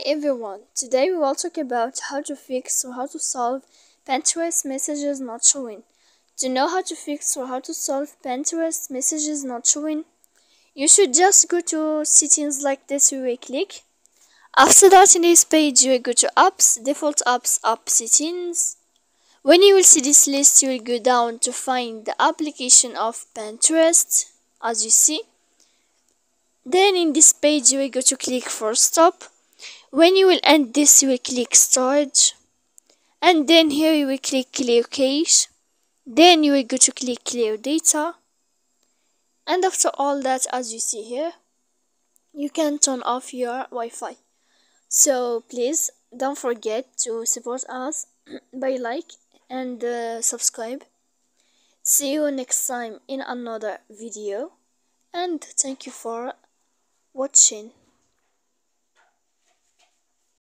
everyone, today we will talk about how to fix or how to solve Pinterest messages not showing. To know how to fix or how to solve Pinterest messages not showing, you should just go to settings like this. You will click. After that, in this page you will go to apps, default apps, app settings. When you will see this list, you will go down to find the application of Pinterest, as you see. Then in this page you will go to click for stop. When you will end this, you will click storage, and then here you will click clear cache. Then you will go to click clear data, and after all that, as you see here, you can turn off your Wi-Fi. So please don't forget to support us by like and subscribe. See you next time in another video, and thank you for watching.